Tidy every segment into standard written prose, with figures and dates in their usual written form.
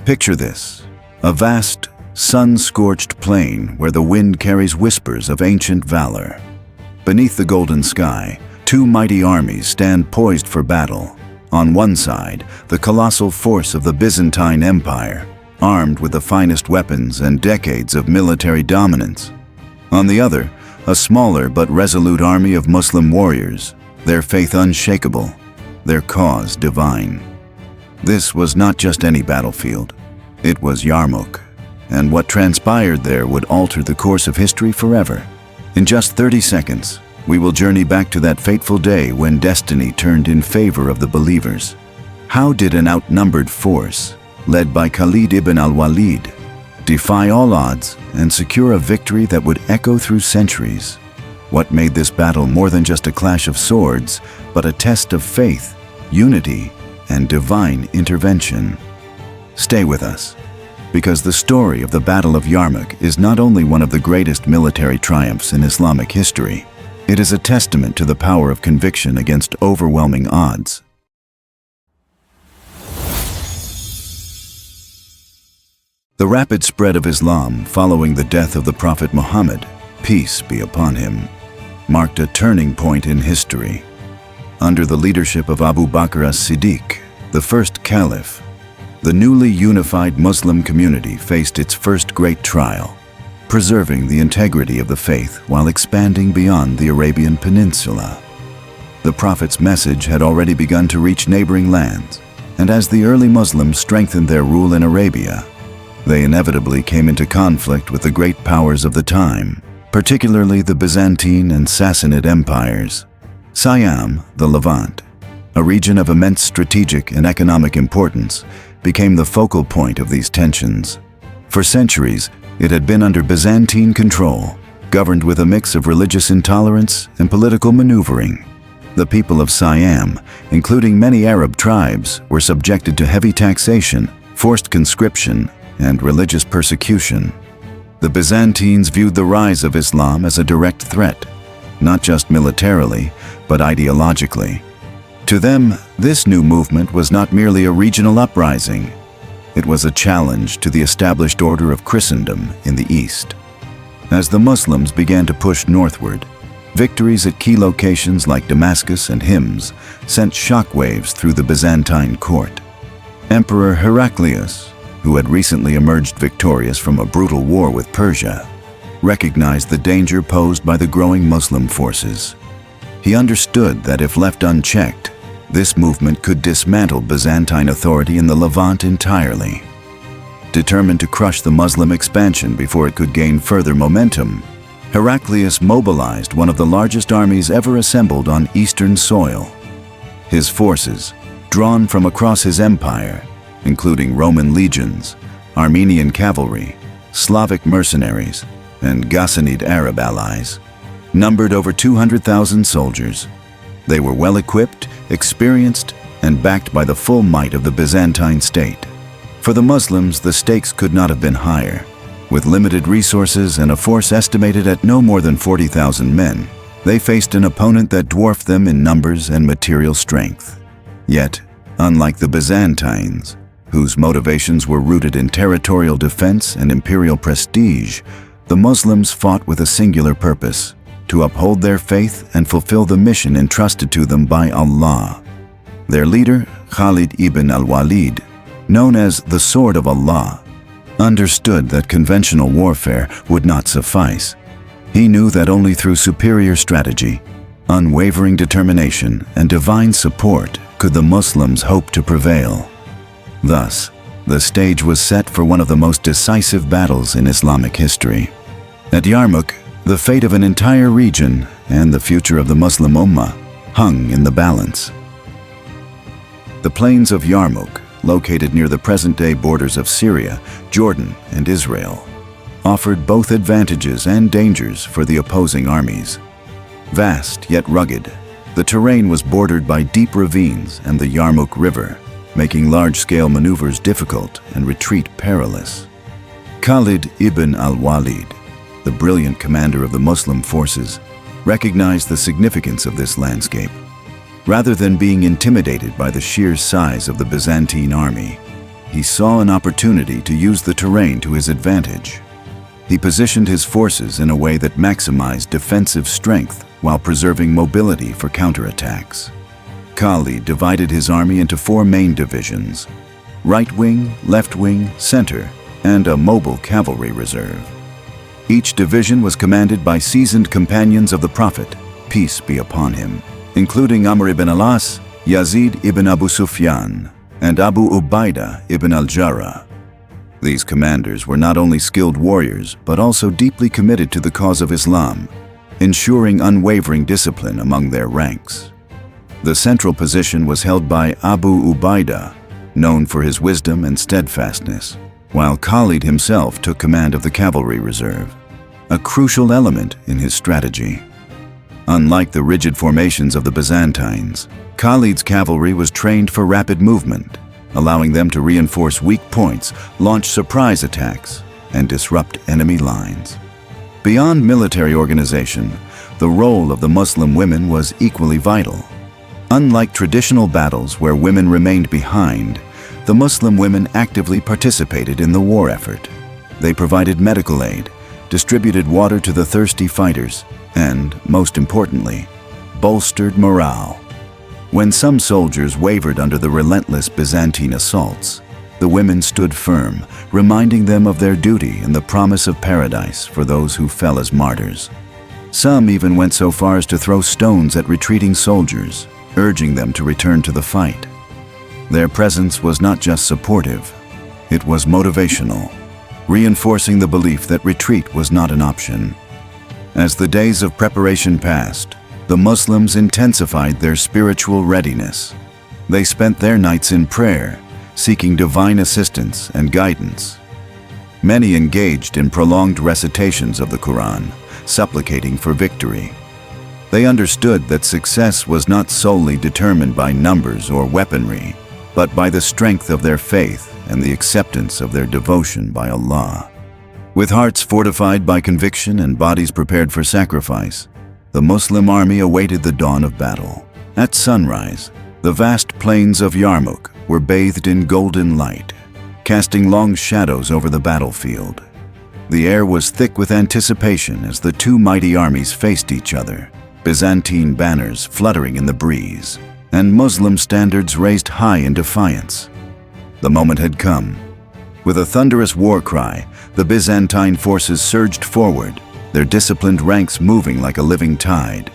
Picture this: a vast, sun-scorched plain where the wind carries whispers of ancient valor. Beneath the golden sky, two mighty armies stand poised for battle. On one side, the colossal force of the Byzantine Empire, armed with the finest weapons and decades of military dominance. On the other, a smaller but resolute army of Muslim warriors, their faith unshakable, their cause divine. This was not just any battlefield. It was Yarmouk, and what transpired there would alter the course of history forever. In just 30 seconds, we will journey back to that fateful day when destiny turned in favor of the believers. How did an outnumbered force, led by Khalid ibn Al-Walid, defy all odds and secure a victory that would echo through centuries? What made this battle more than just a clash of swords, but a test of faith, unity, and divine intervention? Stay with us, because the story of the Battle of Yarmouk is not only one of the greatest military triumphs in Islamic history, it is a testament to the power of conviction against overwhelming odds. The rapid spread of Islam following the death of the Prophet Muhammad, peace be upon him, marked a turning point in history. Under the leadership of Abu Bakr as-Siddiq, the first caliph, the newly unified Muslim community faced its first great trial, preserving the integrity of the faith while expanding beyond the Arabian Peninsula. The Prophet's message had already begun to reach neighboring lands, and as the early Muslims strengthened their rule in Arabia, they inevitably came into conflict with the great powers of the time, particularly the Byzantine and Sassanid empires. Siam, the Levant, a region of immense strategic and economic importance, became the focal point of these tensions. For centuries, it had been under Byzantine control, governed with a mix of religious intolerance and political maneuvering. The people of Siam, including many Arab tribes, were subjected to heavy taxation, forced conscription, and religious persecution. The Byzantines viewed the rise of Islam as a direct threat, not just militarily, but ideologically. To them, this new movement was not merely a regional uprising. It was a challenge to the established order of Christendom in the East. As the Muslims began to push northward, victories at key locations like Damascus and Hims sent shockwaves through the Byzantine court. Emperor Heraclius, who had recently emerged victorious from a brutal war with Persia, recognized the danger posed by the growing Muslim forces. He understood that if left unchecked, this movement could dismantle Byzantine authority in the Levant entirely. Determined to crush the Muslim expansion before it could gain further momentum, Heraclius mobilized one of the largest armies ever assembled on eastern soil. His forces, drawn from across his empire, including Roman legions, Armenian cavalry, Slavic mercenaries, and Ghassanid Arab allies, numbered over 200,000 soldiers. They were well-equipped, experienced, and backed by the full might of the Byzantine state. For the Muslims, the stakes could not have been higher. With limited resources and a force estimated at no more than 40,000 men, they faced an opponent that dwarfed them in numbers and material strength. Yet, unlike the Byzantines, whose motivations were rooted in territorial defense and imperial prestige, the Muslims fought with a singular purpose: to uphold their faith and fulfill the mission entrusted to them by Allah. Their leader, Khalid ibn Al-Walid, known as the Sword of Allah, understood that conventional warfare would not suffice. He knew that only through superior strategy, unwavering determination, and divine support could the Muslims hope to prevail. Thus, the stage was set for one of the most decisive battles in Islamic history. At Yarmouk, the fate of an entire region and the future of the Muslim Ummah hung in the balance. The plains of Yarmouk, located near the present-day borders of Syria, Jordan, and Israel, offered both advantages and dangers for the opposing armies. Vast yet rugged, the terrain was bordered by deep ravines and the Yarmouk River, making large-scale maneuvers difficult and retreat perilous. Khalid ibn Al-Walid, the brilliant commander of the Muslim forces, recognized the significance of this landscape. Rather than being intimidated by the sheer size of the Byzantine army, he saw an opportunity to use the terrain to his advantage. He positioned his forces in a way that maximized defensive strength while preserving mobility for counterattacks. Khalid divided his army into 4 main divisions: right wing, left wing, center, and a mobile cavalry reserve. Each division was commanded by seasoned companions of the Prophet, peace be upon him, including Amr ibn al-As, Yazid ibn Abu Sufyan, and Abu Ubaidah ibn Al-Jarrah. These commanders were not only skilled warriors, but also deeply committed to the cause of Islam, ensuring unwavering discipline among their ranks. The central position was held by Abu Ubaidah, known for his wisdom and steadfastness, while Khalid himself took command of the cavalry reserve, a crucial element in his strategy. Unlike the rigid formations of the Byzantines, Khalid's cavalry was trained for rapid movement, allowing them to reinforce weak points, launch surprise attacks, and disrupt enemy lines. Beyond military organization, the role of the Muslim women was equally vital. Unlike traditional battles where women remained behind, the Muslim women actively participated in the war effort. They provided medical aid, distributed water to the thirsty fighters, and, most importantly, bolstered morale. When some soldiers wavered under the relentless Byzantine assaults, the women stood firm, reminding them of their duty and the promise of paradise for those who fell as martyrs. Some even went so far as to throw stones at retreating soldiers, urging them to return to the fight. Their presence was not just supportive, it was motivational, reinforcing the belief that retreat was not an option. As the days of preparation passed, the Muslims intensified their spiritual readiness. They spent their nights in prayer, seeking divine assistance and guidance. Many engaged in prolonged recitations of the Quran, supplicating for victory. They understood that success was not solely determined by numbers or weaponry, but by the strength of their faith and the acceptance of their devotion by Allah. With hearts fortified by conviction and bodies prepared for sacrifice, the Muslim army awaited the dawn of battle. At sunrise, the vast plains of Yarmouk were bathed in golden light, casting long shadows over the battlefield. The air was thick with anticipation as the 2 mighty armies faced each other, Byzantine banners fluttering in the breeze, and Muslim standards raised high in defiance. The moment had come. With a thunderous war cry, the Byzantine forces surged forward, their disciplined ranks moving like a living tide.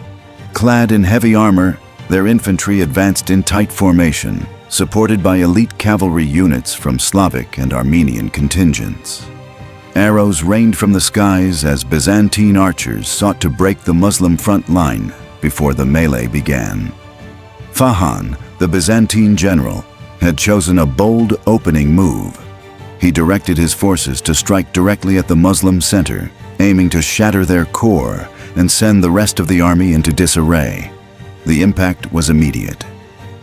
Clad in heavy armor, their infantry advanced in tight formation, supported by elite cavalry units from Slavic and Armenian contingents. Arrows rained from the skies as Byzantine archers sought to break the Muslim front line before the melee began. Fahan, the Byzantine general, had chosen a bold opening move. He directed his forces to strike directly at the Muslim center, aiming to shatter their core and send the rest of the army into disarray. The impact was immediate.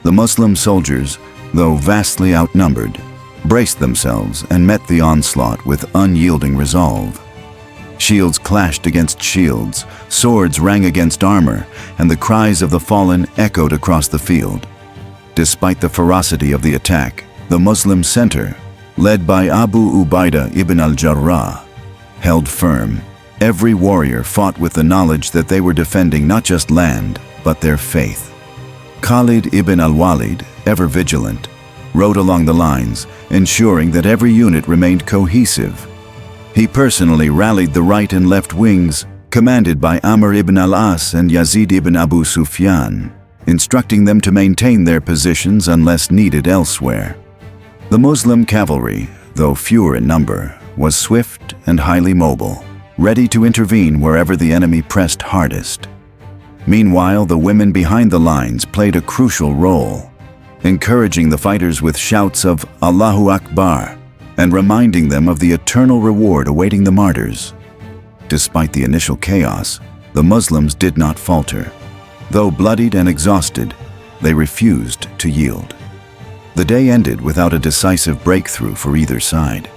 The Muslim soldiers, though vastly outnumbered, braced themselves and met the onslaught with unyielding resolve. Shields clashed against shields, swords rang against armor, and the cries of the fallen echoed across the field. Despite the ferocity of the attack, the Muslim center, led by Abu Ubaidah ibn Al-Jarrah, held firm. Every warrior fought with the knowledge that they were defending not just land, but their faith. Khalid ibn Al-Walid, ever vigilant, rode along the lines, ensuring that every unit remained cohesive. He personally rallied the right and left wings, commanded by Amr ibn al-As and Yazid ibn Abu Sufyan, instructing them to maintain their positions unless needed elsewhere. The Muslim cavalry, though fewer in number, was swift and highly mobile, ready to intervene wherever the enemy pressed hardest. Meanwhile, the women behind the lines played a crucial role, encouraging the fighters with shouts of Allahu Akbar and reminding them of the eternal reward awaiting the martyrs. Despite the initial chaos, the Muslims did not falter. Though bloodied and exhausted, they refused to yield. The day ended without a decisive breakthrough for either side,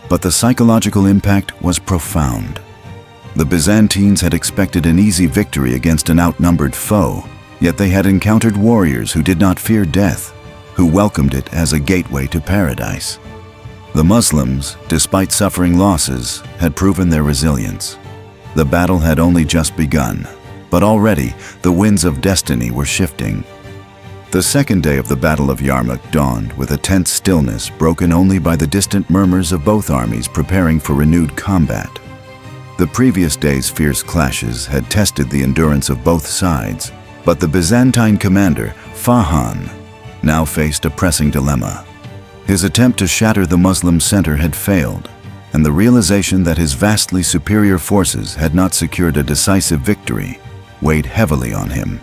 but the psychological impact was profound. The Byzantines had expected an easy victory against an outnumbered foe, yet they had encountered warriors who did not fear death, who welcomed it as a gateway to paradise. The Muslims, despite suffering losses, had proven their resilience. The battle had only just begun, but already the winds of destiny were shifting. The second day of the Battle of Yarmuk dawned with a tense stillness broken only by the distant murmurs of both armies preparing for renewed combat. The previous day's fierce clashes had tested the endurance of both sides, but the Byzantine commander, Fahan, now faced a pressing dilemma. His attempt to shatter the Muslim center had failed, and the realization that his vastly superior forces had not secured a decisive victory weighed heavily on him.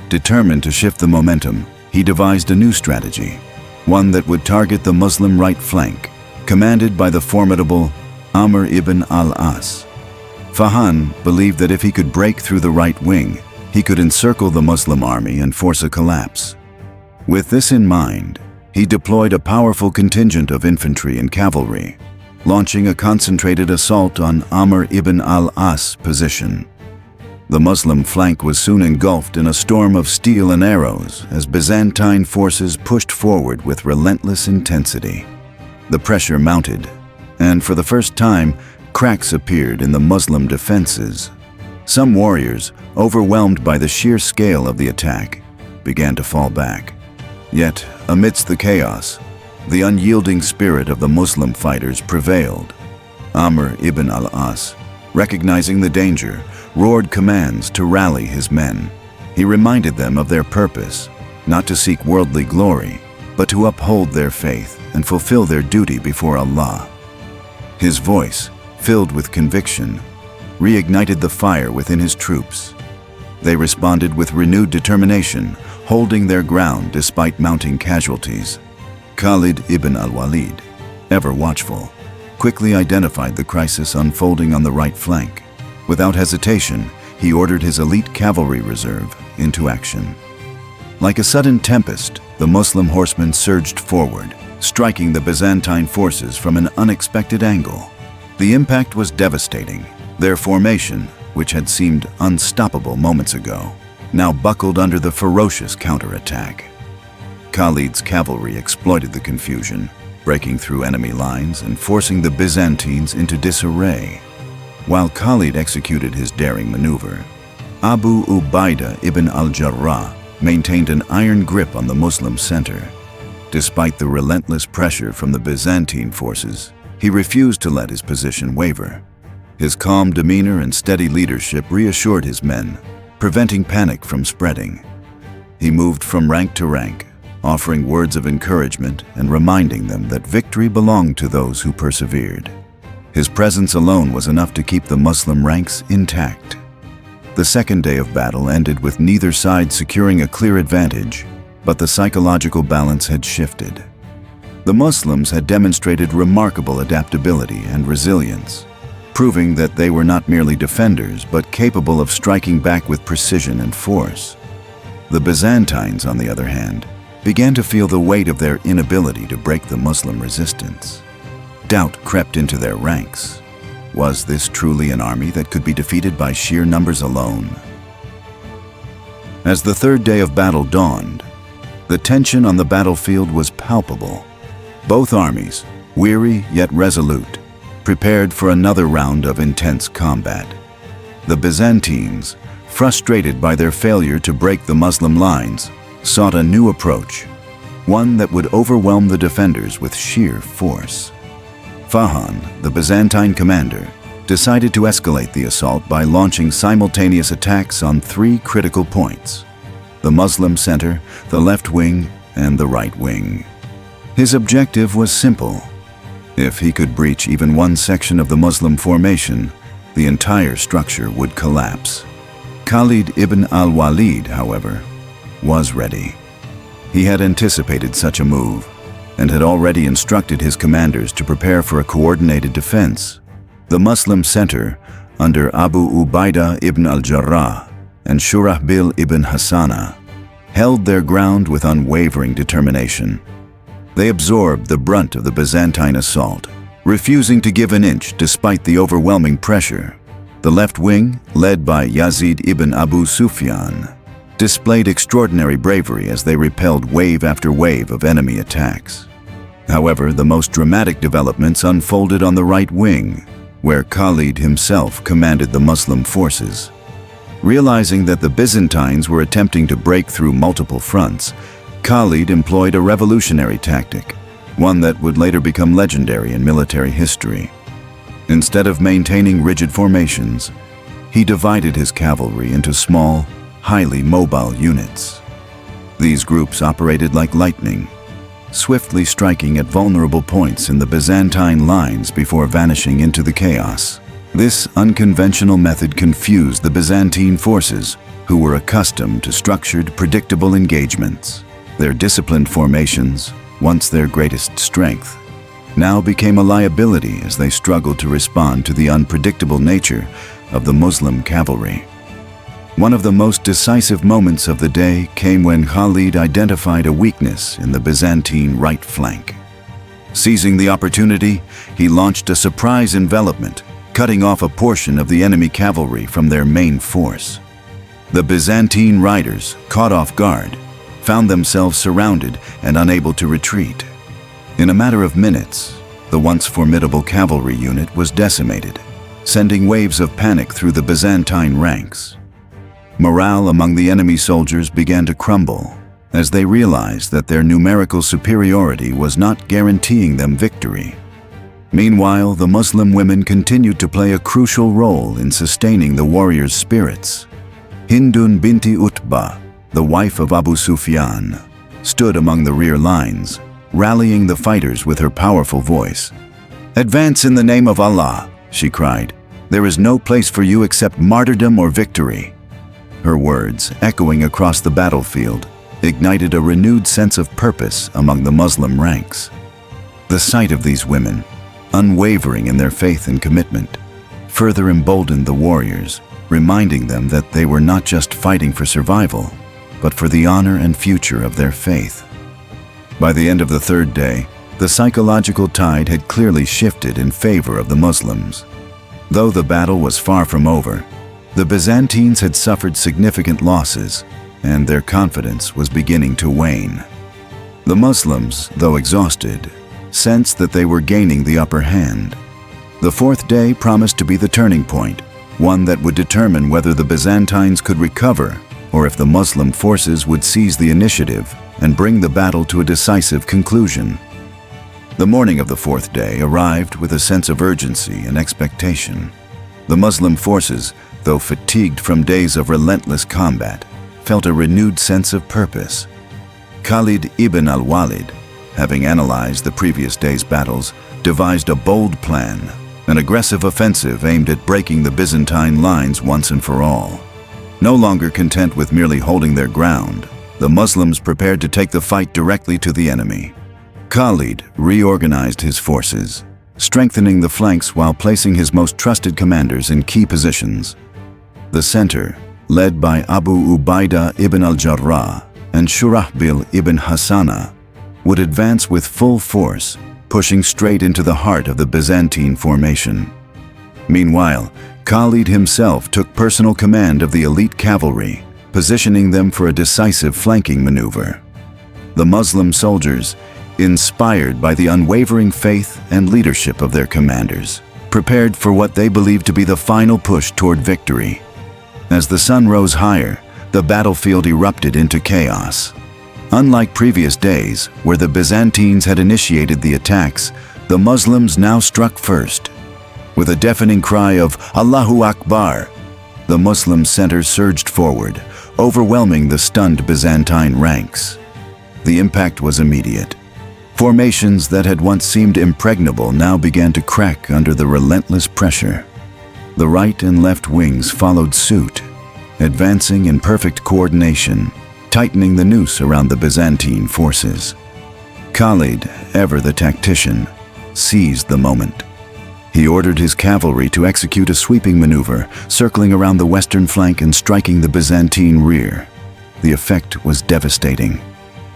Determined to shift the momentum, he devised a new strategy, one that would target the Muslim right flank, commanded by the formidable Amr ibn al-As. Fahan believed that if he could break through the right wing, he could encircle the Muslim army and force a collapse. With this in mind, he deployed a powerful contingent of infantry and cavalry, launching a concentrated assault on Amr ibn al-As' position. The Muslim flank was soon engulfed in a storm of steel and arrows as Byzantine forces pushed forward with relentless intensity. The pressure mounted, and for the first time, cracks appeared in the Muslim defenses. Some warriors, overwhelmed by the sheer scale of the attack, began to fall back. Yet, amidst the chaos, the unyielding spirit of the Muslim fighters prevailed. Amr ibn al-As, recognizing the danger, roared commands to rally his men. He reminded them of their purpose, not to seek worldly glory, but to uphold their faith and fulfill their duty before Allah. His voice, filled with conviction, reignited the fire within his troops. They responded with renewed determination, holding their ground despite mounting casualties. Khalid ibn Al-Walid, ever watchful, quickly identified the crisis unfolding on the right flank. Without hesitation, he ordered his elite cavalry reserve into action. Like a sudden tempest, the Muslim horsemen surged forward, striking the Byzantine forces from an unexpected angle. The impact was devastating. Their formation, which had seemed unstoppable moments ago, now buckled under the ferocious counterattack. Khalid's cavalry exploited the confusion, breaking through enemy lines and forcing the Byzantines into disarray. While Khalid executed his daring maneuver, Abu Ubaidah ibn Al-Jarrah maintained an iron grip on the Muslim center. Despite the relentless pressure from the Byzantine forces, he refused to let his position waver. His calm demeanor and steady leadership reassured his men, preventing panic from spreading. He moved from rank to rank, offering words of encouragement and reminding them that victory belonged to those who persevered. His presence alone was enough to keep the Muslim ranks intact. The second day of battle ended with neither side securing a clear advantage, but the psychological balance had shifted. The Muslims had demonstrated remarkable adaptability and resilience, proving that they were not merely defenders but capable of striking back with precision and force. The Byzantines, on the other hand, began to feel the weight of their inability to break the Muslim resistance. Doubt crept into their ranks. Was this truly an army that could be defeated by sheer numbers alone? As the third day of battle dawned, the tension on the battlefield was palpable. Both armies, weary yet resolute, prepared for another round of intense combat. The Byzantines, frustrated by their failure to break the Muslim lines, sought a new approach, one that would overwhelm the defenders with sheer force. Fahan, the Byzantine commander, decided to escalate the assault by launching simultaneous attacks on three critical points: the Muslim center, the left wing, and the right wing. His objective was simple. If he could breach even one section of the Muslim formation, the entire structure would collapse. Khalid ibn Al-Walid, however, was ready. He had anticipated such a move and had already instructed his commanders to prepare for a coordinated defense. The Muslim center, under Abu Ubaidah ibn Al-Jarrah and Shurahbil ibn Hassana, held their ground with unwavering determination. They absorbed the brunt of the Byzantine assault, refusing to give an inch despite the overwhelming pressure. The left wing, led by Yazid ibn Abu Sufyan, displayed extraordinary bravery as they repelled wave after wave of enemy attacks. However, the most dramatic developments unfolded on the right wing, where Khalid himself commanded the Muslim forces. Realizing that the Byzantines were attempting to break through multiple fronts, Khalid employed a revolutionary tactic, one that would later become legendary in military history. Instead of maintaining rigid formations, he divided his cavalry into small, highly mobile units. These groups operated like lightning, swiftly striking at vulnerable points in the Byzantine lines before vanishing into the chaos. This unconventional method confused the Byzantine forces, who were accustomed to structured, predictable engagements. Their disciplined formations, once their greatest strength, now became a liability as they struggled to respond to the unpredictable nature of the Muslim cavalry. One of the most decisive moments of the day came when Khalid identified a weakness in the Byzantine right flank. Seizing the opportunity, he launched a surprise envelopment, cutting off a portion of the enemy cavalry from their main force. The Byzantine riders, caught off guard, found themselves surrounded and unable to retreat. In a matter of minutes, the once formidable cavalry unit was decimated, sending waves of panic through the Byzantine ranks. Morale among the enemy soldiers began to crumble as they realized that their numerical superiority was not guaranteeing them victory. Meanwhile, the Muslim women continued to play a crucial role in sustaining the warriors' spirits. Hindun binti Utbah, the wife of Abu Sufyan, stood among the rear lines, rallying the fighters with her powerful voice. "Advance in the name of Allah," she cried. "There is no place for you except martyrdom or victory." Her words, echoing across the battlefield, ignited a renewed sense of purpose among the Muslim ranks. The sight of these women, unwavering in their faith and commitment, further emboldened the warriors, reminding them that they were not just fighting for survival, but for the honor and future of their faith. By the end of the third day, the psychological tide had clearly shifted in favor of the Muslims. Though the battle was far from over, the Byzantines had suffered significant losses, and their confidence was beginning to wane. The Muslims, though exhausted, sensed that they were gaining the upper hand. The fourth day promised to be the turning point, one that would determine whether the Byzantines could recover or if the Muslim forces would seize the initiative and bring the battle to a decisive conclusion. The morning of the fourth day arrived with a sense of urgency and expectation. The Muslim forces, though fatigued from days of relentless combat, felt a renewed sense of purpose. Khalid ibn Al-Walid, having analyzed the previous day's battles, devised a bold plan, an aggressive offensive aimed at breaking the Byzantine lines once and for all. No longer content with merely holding their ground, the Muslims prepared to take the fight directly to the enemy. Khalid reorganized his forces, strengthening the flanks while placing his most trusted commanders in key positions. The center, led by Abu Ubaidah ibn Al-Jarrah and Shurahbil ibn Hassana, would advance with full force, pushing straight into the heart of the Byzantine formation. Meanwhile, Khalid himself took personal command of the elite cavalry, positioning them for a decisive flanking maneuver. The Muslim soldiers, inspired by the unwavering faith and leadership of their commanders, prepared for what they believed to be the final push toward victory. As the sun rose higher, the battlefield erupted into chaos. Unlike previous days, where the Byzantines had initiated the attacks, the Muslims now struck first. With a deafening cry of Allahu Akbar, the Muslim center surged forward, overwhelming the stunned Byzantine ranks. The impact was immediate. Formations that had once seemed impregnable now began to crack under the relentless pressure. The right and left wings followed suit, advancing in perfect coordination, tightening the noose around the Byzantine forces. Khalid, ever the tactician, seized the moment. He ordered his cavalry to execute a sweeping maneuver, circling around the western flank and striking the Byzantine rear. The effect was devastating.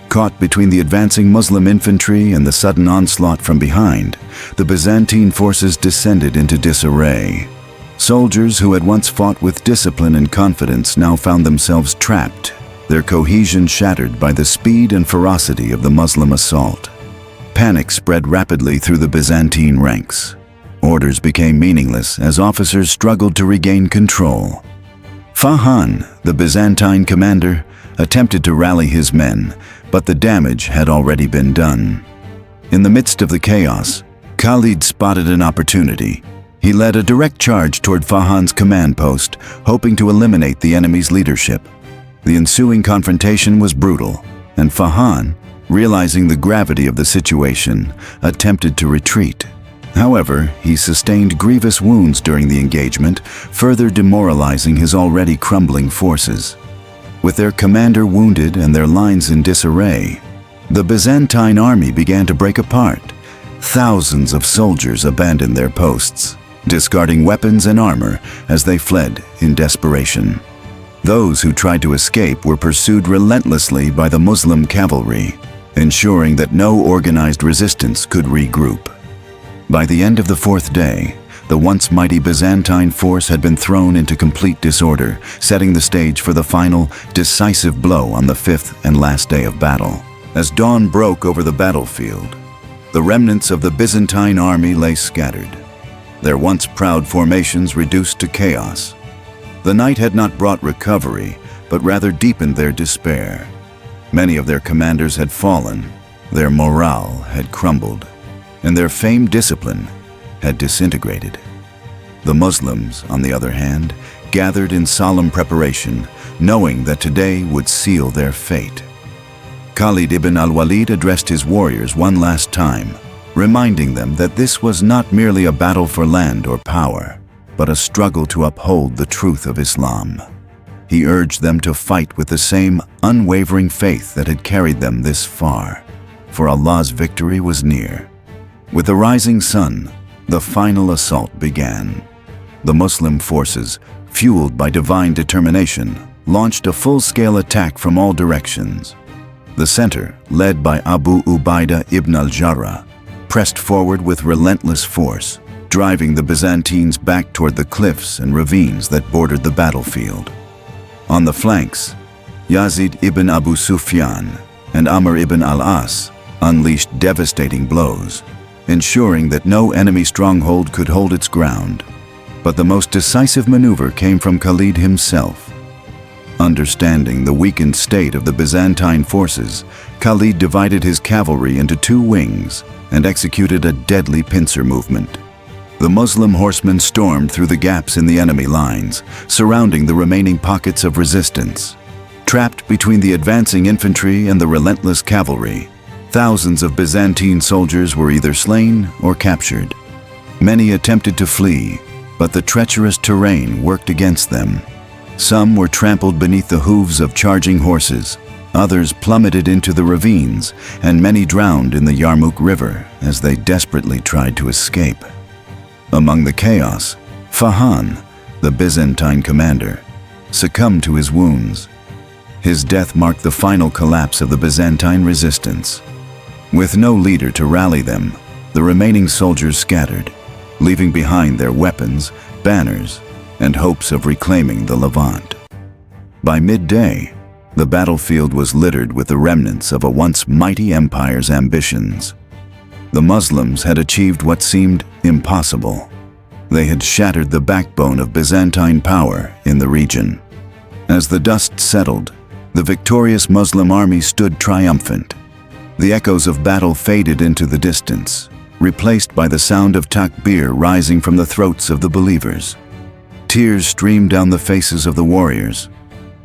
Caught between the advancing Muslim infantry and the sudden onslaught from behind, the Byzantine forces descended into disarray. Soldiers who had once fought with discipline and confidence now found themselves trapped, their cohesion shattered by the speed and ferocity of the Muslim assault. Panic spread rapidly through the Byzantine ranks. Orders became meaningless as officers struggled to regain control. Fahan, the Byzantine commander, attempted to rally his men, but the damage had already been done. In the midst of the chaos, Khalid spotted an opportunity. He led a direct charge toward Fahan's command post, hoping to eliminate the enemy's leadership. The ensuing confrontation was brutal, and Fahan, realizing the gravity of the situation, attempted to retreat. However, he sustained grievous wounds during the engagement, further demoralizing his already crumbling forces. With their commander wounded and their lines in disarray, the Byzantine army began to break apart. Thousands of soldiers abandoned their posts, discarding weapons and armor as they fled in desperation. Those who tried to escape were pursued relentlessly by the Muslim cavalry, ensuring that no organized resistance could regroup. By the end of the fourth day, the once mighty Byzantine force had been thrown into complete disorder, setting the stage for the final, decisive blow on the fifth and last day of battle. As dawn broke over the battlefield, the remnants of the Byzantine army lay scattered, their once proud formations reduced to chaos. The night had not brought recovery, but rather deepened their despair. Many of their commanders had fallen, their morale had crumbled, and their famed discipline had disintegrated. The Muslims, on the other hand, gathered in solemn preparation, knowing that today would seal their fate. Khalid ibn Al-Walid addressed his warriors one last time, reminding them that this was not merely a battle for land or power, but a struggle to uphold the truth of Islam. He urged them to fight with the same unwavering faith that had carried them this far, for Allah's victory was near. With the rising sun, the final assault began. The Muslim forces, fueled by divine determination, launched a full-scale attack from all directions. The center, led by Abu Ubaidah ibn Al-Jarrah, pressed forward with relentless force, driving the Byzantines back toward the cliffs and ravines that bordered the battlefield. On the flanks, Yazid ibn Abu Sufyan and Amr ibn al-As unleashed devastating blows, ensuring that no enemy stronghold could hold its ground. But the most decisive maneuver came from Khalid himself. Understanding the weakened state of the Byzantine forces, Khalid divided his cavalry into two wings and executed a deadly pincer movement. The Muslim horsemen stormed through the gaps in the enemy lines, surrounding the remaining pockets of resistance. Trapped between the advancing infantry and the relentless cavalry, thousands of Byzantine soldiers were either slain or captured. Many attempted to flee, but the treacherous terrain worked against them. Some were trampled beneath the hooves of charging horses, others plummeted into the ravines, and many drowned in the Yarmouk River as they desperately tried to escape. Among the chaos, Fahan, the Byzantine commander, succumbed to his wounds. His death marked the final collapse of the Byzantine resistance. With no leader to rally them, the remaining soldiers scattered, leaving behind their weapons, banners, and hopes of reclaiming the Levant. By midday, the battlefield was littered with the remnants of a once mighty empire's ambitions. The Muslims had achieved what seemed impossible. They had shattered the backbone of Byzantine power in the region. As the dust settled, the victorious Muslim army stood triumphant. The echoes of battle faded into the distance, replaced by the sound of takbir rising from the throats of the believers. Tears streamed down the faces of the warriors,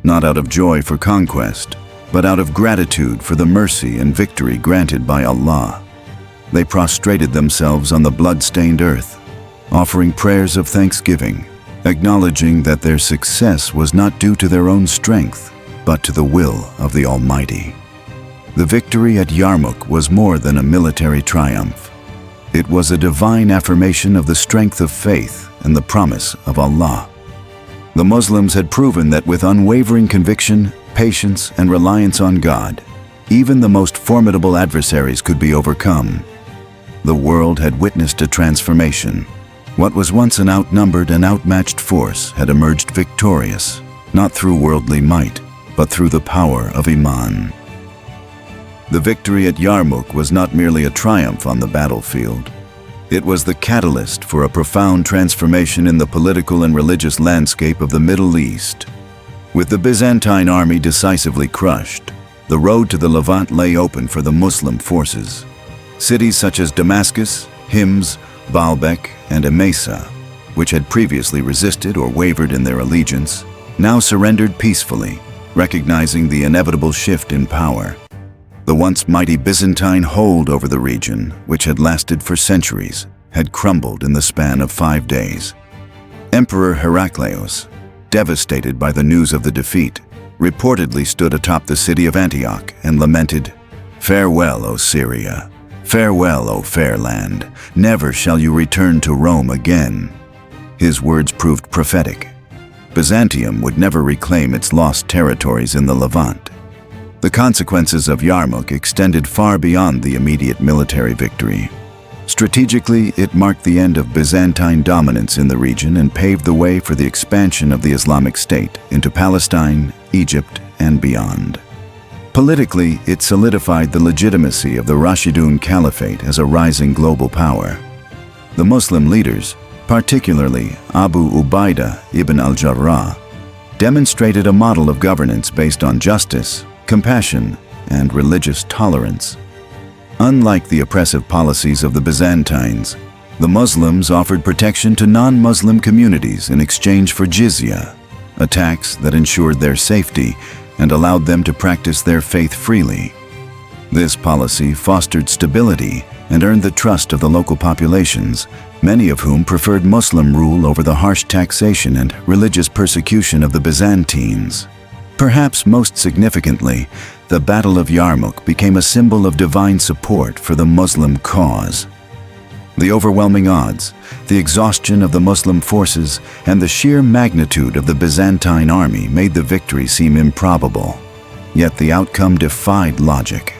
not out of joy for conquest, but out of gratitude for the mercy and victory granted by Allah. They prostrated themselves on the blood-stained earth, offering prayers of thanksgiving, acknowledging that their success was not due to their own strength, but to the will of the Almighty. The victory at Yarmouk was more than a military triumph. It was a divine affirmation of the strength of faith and the promise of Allah. The Muslims had proven that with unwavering conviction, patience, and reliance on God, even the most formidable adversaries could be overcome. The world had witnessed a transformation. What was once an outnumbered and outmatched force had emerged victorious, not through worldly might, but through the power of Iman. The victory at Yarmouk was not merely a triumph on the battlefield. It was the catalyst for a profound transformation in the political and religious landscape of the Middle East. With the Byzantine army decisively crushed, the road to the Levant lay open for the Muslim forces. Cities such as Damascus, Hims, Baalbek, and Emesa, which had previously resisted or wavered in their allegiance, now surrendered peacefully, recognizing the inevitable shift in power. The once mighty Byzantine hold over the region, which had lasted for centuries, had crumbled in the span of 5 days. Emperor Heraclius, devastated by the news of the defeat, reportedly stood atop the city of Antioch and lamented, "Farewell, O Syria! Farewell, O fair land! Never shall you return to Rome again." His words proved prophetic. Byzantium would never reclaim its lost territories in the Levant. The consequences of Yarmouk extended far beyond the immediate military victory. Strategically, it marked the end of Byzantine dominance in the region and paved the way for the expansion of the Islamic State into Palestine, Egypt, and beyond. Politically, it solidified the legitimacy of the Rashidun Caliphate as a rising global power. The Muslim leaders, particularly Abu Ubaidah ibn Al-Jarrah, demonstrated a model of governance based on justice, compassion, and religious tolerance. Unlike the oppressive policies of the Byzantines, the Muslims offered protection to non-Muslim communities in exchange for jizya, a tax that ensured their safety and allowed them to practice their faith freely. This policy fostered stability and earned the trust of the local populations, many of whom preferred Muslim rule over the harsh taxation and religious persecution of the Byzantines. Perhaps most significantly, the Battle of Yarmouk became a symbol of divine support for the Muslim cause. The overwhelming odds, the exhaustion of the Muslim forces, and the sheer magnitude of the Byzantine army made the victory seem improbable. Yet the outcome defied logic.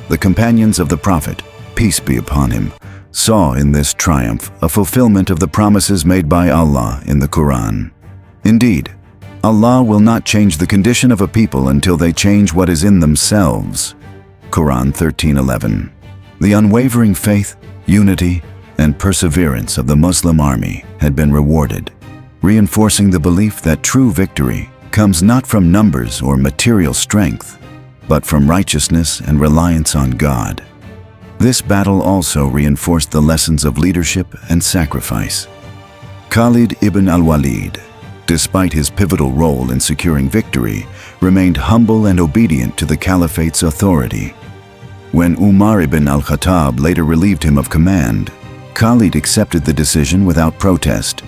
The companions of the Prophet, peace be upon him, saw in this triumph a fulfillment of the promises made by Allah in the Quran. Indeed, Allah will not change the condition of a people until they change what is in themselves. Quran 13:11. The unwavering faith, unity, and perseverance of the Muslim army had been rewarded, reinforcing the belief that true victory comes not from numbers or material strength, but from righteousness and reliance on God. This battle also reinforced the lessons of leadership and sacrifice. Khalid ibn Al-Walid, despite his pivotal role in securing victory, remained humble and obedient to the caliphate's authority. When Umar ibn al-Khattab later relieved him of command, Khalid accepted the decision without protest,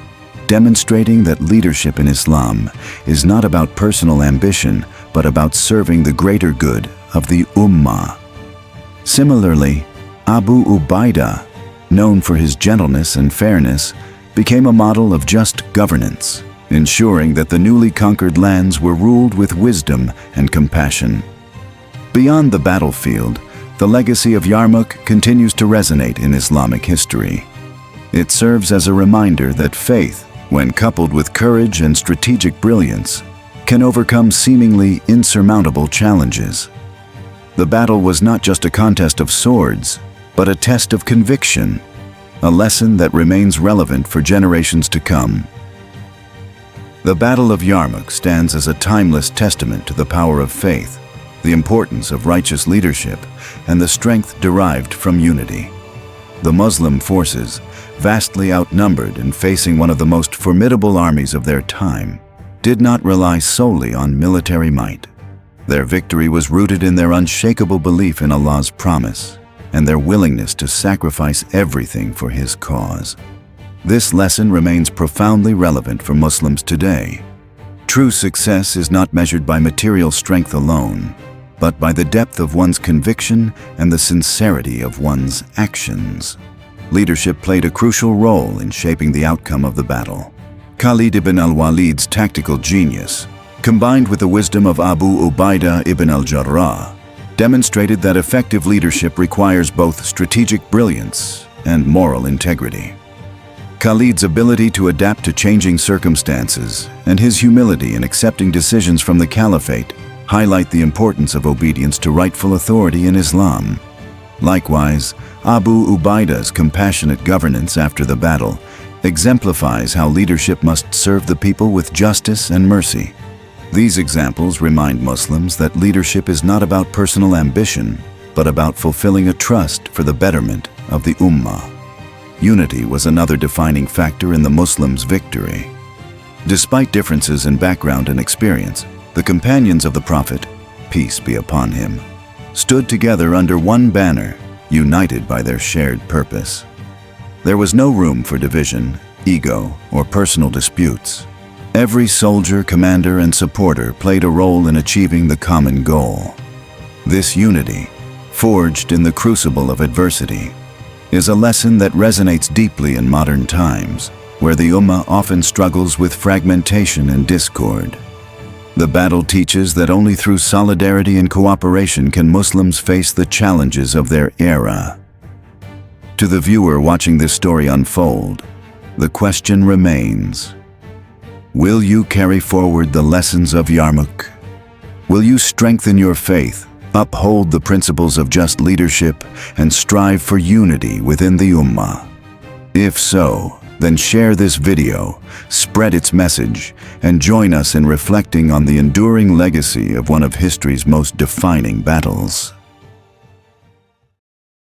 demonstrating that leadership in Islam is not about personal ambition, but about serving the greater good of the Ummah. Similarly, Abu Ubaidah, known for his gentleness and fairness, became a model of just governance, ensuring that the newly conquered lands were ruled with wisdom and compassion. Beyond the battlefield, the legacy of Yarmouk continues to resonate in Islamic history. It serves as a reminder that faith, when coupled with courage and strategic brilliance, can overcome seemingly insurmountable challenges. The battle was not just a contest of swords, but a test of conviction, a lesson that remains relevant for generations to come. The Battle of Yarmouk stands as a timeless testament to the power of faith, the importance of righteous leadership, and the strength derived from unity. The Muslim forces, vastly outnumbered and facing one of the most formidable armies of their time, did not rely solely on military might. Their victory was rooted in their unshakable belief in Allah's promise and their willingness to sacrifice everything for His cause. This lesson remains profoundly relevant for Muslims today. True success is not measured by material strength alone, but by the depth of one's conviction and the sincerity of one's actions. Leadership played a crucial role in shaping the outcome of the battle. Khalid ibn Al-Walid's tactical genius, combined with the wisdom of Abu Ubaidah ibn Al-Jarrah, demonstrated that effective leadership requires both strategic brilliance and moral integrity. Khalid's ability to adapt to changing circumstances and his humility in accepting decisions from the caliphate highlight the importance of obedience to rightful authority in Islam. Likewise, Abu Ubaida's compassionate governance after the battle exemplifies how leadership must serve the people with justice and mercy. These examples remind Muslims that leadership is not about personal ambition, but about fulfilling a trust for the betterment of the Ummah. Unity was another defining factor in the Muslims' victory. Despite differences in background and experience, the companions of the Prophet, peace be upon him, stood together under one banner, united by their shared purpose. There was no room for division, ego, or personal disputes. Every soldier, commander, and supporter played a role in achieving the common goal. This unity, forged in the crucible of adversity, is a lesson that resonates deeply in modern times, where the Ummah often struggles with fragmentation and discord. The battle teaches that only through solidarity and cooperation can Muslims face the challenges of their era. To the viewer watching this story unfold, the question remains: will you carry forward the lessons of Yarmouk? Will you strengthen your faith, uphold the principles of just leadership, and strive for unity within the Ummah? If so, then share this video, spread its message, and join us in reflecting on the enduring legacy of one of history's most defining battles.